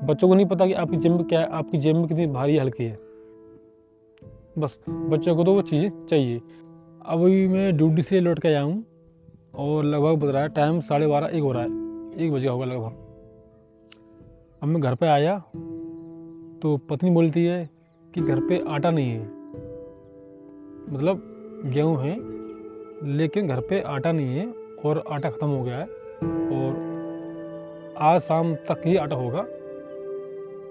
बच्चों को नहीं पता कि आपकी जेब में क्या है, आपकी जेब में कितनी भारी हल्की है। बस बच्चों को तो वो चीज़ें चाहिए। अभी मैं ड्यूटी से लौट के आया हूँ और लगभग बज रहा है टाइम 12:30 1 हो रहा है, 1 बजे होगा लगभग। अब मैं घर पे आया तो पत्नी बोलती है कि घर पे आटा नहीं है, मतलब गेहूँ है लेकिन घर पे आटा नहीं है और आटा ख़त्म हो गया है और आज शाम तक ही आटा होगा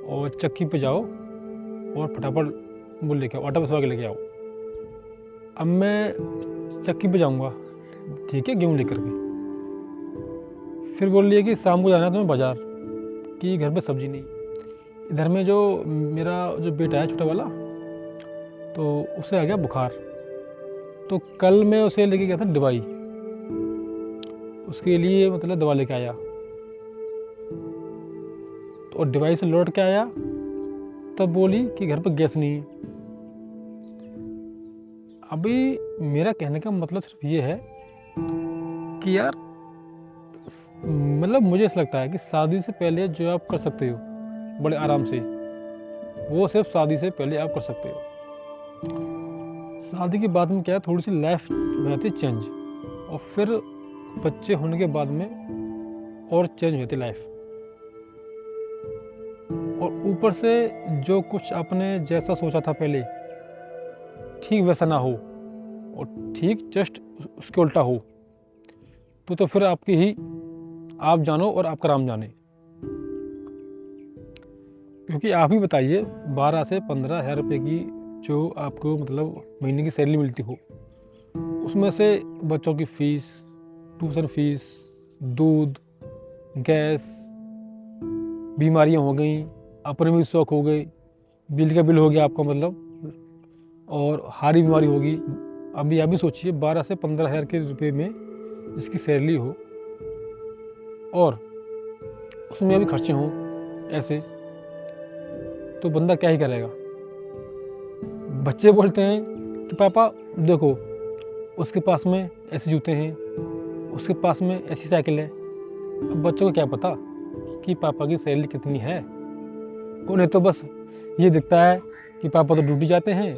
और चक्की पे जाओ और फटाफट वो लेके आओ, आटा पिसवा के लेके आओ। अब मैं चक्की पे जाऊँगा, ठीक है, गेहूँ लेकर के। फिर बोल रही है कि शाम को जाना है तुम्हें बाज़ार, कि घर पे सब्ज़ी नहीं। इधर में जो मेरा जो बेटा है छोटा वाला, तो उसे आ गया बुखार। तो कल मैं उसे लेके गया था दवाई, उसके लिए मतलब दवा लेके आया। तो दवाई से लौट के आया तब बोली कि घर पर गैस नहीं है। अभी मेरा कहने का मतलब सिर्फ ये है कि यार मतलब मुझे ऐसा लगता है कि शादी से पहले जो आप कर सकते हो बड़े आराम से, वो सिर्फ शादी से पहले आप कर सकते हो। शादी के बाद में क्या है, थोड़ी सी लाइफ हो जाती है चेंज, और फिर बच्चे होने के बाद में और चेंज हो जाती है लाइफ। और ऊपर से जो कुछ आपने जैसा सोचा था पहले ठीक वैसा ना हो और ठीक जस्ट उसके उल्टा हो, तो फिर आपकी ही आप जानो और आपका राम जाने। क्योंकि आप ही बताइए 12 से 15 हज़ार रुपये की जो आपको मतलब महीने की सैलरी मिलती हो, उसमें से बच्चों की फ़ीस, ट्यूशन फीस, दूध, गैस, बीमारियां हो गई, अपने भी शौक हो गए, बिल का बिल हो गया आपका मतलब, और हारी बीमारी होगी। अभी आप भी सोचिए 12 से 15 हज़ार के रुपये में जिसकी सैलरी हो और उसमें अभी खर्चे हों ऐसे, तो बंदा क्या ही करेगा। बच्चे बोलते हैं कि पापा देखो उसके पास में ऐसे जूते हैं, उसके पास में ऐसी साइकिल है। अब बच्चों को क्या पता कि पापा की सैलरी कितनी है। उन्हें तो बस ये दिखता है कि पापा तो ड्यूटी जाते हैं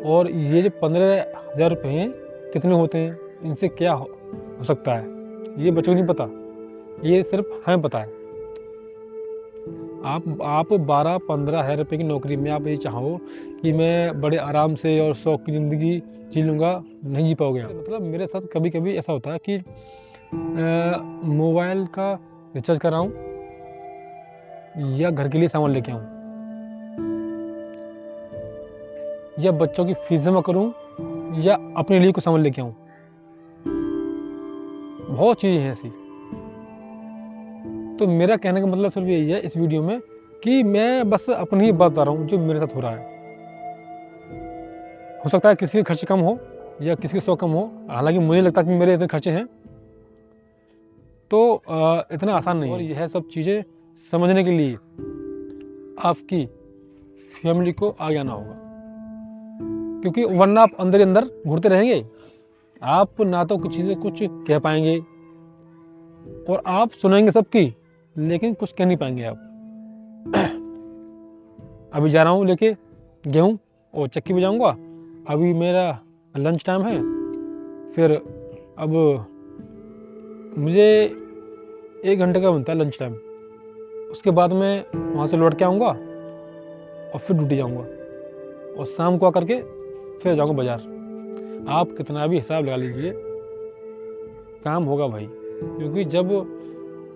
और ये जो 15,000 रुपये हैं कितने होते हैं, इनसे क्या हो सकता है, ये बच्चों को नहीं पता, ये सिर्फ हमें पता है। आप 12-15 हज़ार रुपये की नौकरी में आप ये चाहो कि मैं बड़े आराम से और शौक की ज़िंदगी जी लूँगा, नहीं जी पाओगे। मतलब मेरे साथ कभी कभी ऐसा होता है कि मोबाइल का रिचार्ज कराऊँ या घर के लिए सामान लेके आऊँ या बच्चों की फीस जमा करूँ या अपने लिए कुछ सामान लेके आऊँ। बहुत चीज़ें हैं ऐसी। तो मेरा कहने का मतलब सिर्फ यही है इस वीडियो में कि मैं बस अपनी ही बात बता रहा हूँ जो मेरे साथ हो रहा है। हो सकता है किसी के खर्चे कम हो या किसी के शौक कम हो, हालांकि मुझे लगता है कि मेरे इतने खर्चे हैं, तो इतना आसान नहीं। और यह सब चीज़ें समझने के लिए आपकी फैमिली को आगे आना होगा, क्योंकि वरना आप अंदर ही अंदर घुरते रहेंगे। आप ना तो किसी से कुछ कह पाएंगे और आप सुनेंगे सबकी, लेकिन कुछ कह नहीं पाएंगे आप। अभी जा रहा हूँ लेके गेहूँ और चक्की पे जाऊँगा। अभी मेरा लंच टाइम है, फिर अब मुझे 1 घंटे का बनता है लंच टाइम। उसके बाद मैं वहाँ से लौट के आऊँगा और फिर ड्यूटी जाऊँगा और शाम को आकर के फिर जाऊँगा बाज़ार। आप कितना भी हिसाब लगा लीजिए, काम होगा भाई, क्योंकि जब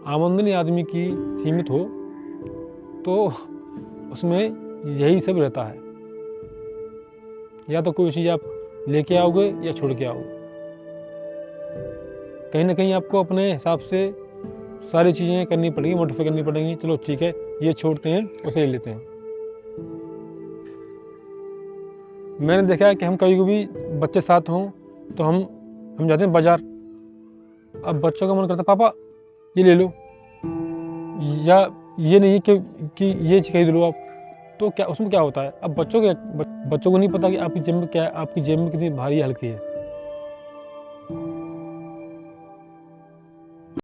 आमदनी आदमी की सीमित हो तो उसमें यही सब रहता है, या तो कोई चीज़ आप लेके आओगे या छोड़ के आओगे। कहीं ना कहीं आपको अपने हिसाब से सारी चीज़ें करनी पड़ेंगी, मॉडिफाई करनी पड़ेंगी। चलो ठीक है, ये छोड़ते हैं, उसे ले लेते हैं। मैंने देखा है कि हम कभी कभी बच्चे साथ हों तो हम जाते हैं बाज़ार। अब बच्चों का मन करता है पापा ये ले लो, या ये नहीं कि ये खरीद लो आप, तो क्या उसमें क्या होता है। अब बच्चों को नहीं पता कि आपकी जेब में क्या है, आपकी जेब में कितनी भारी हल्की है।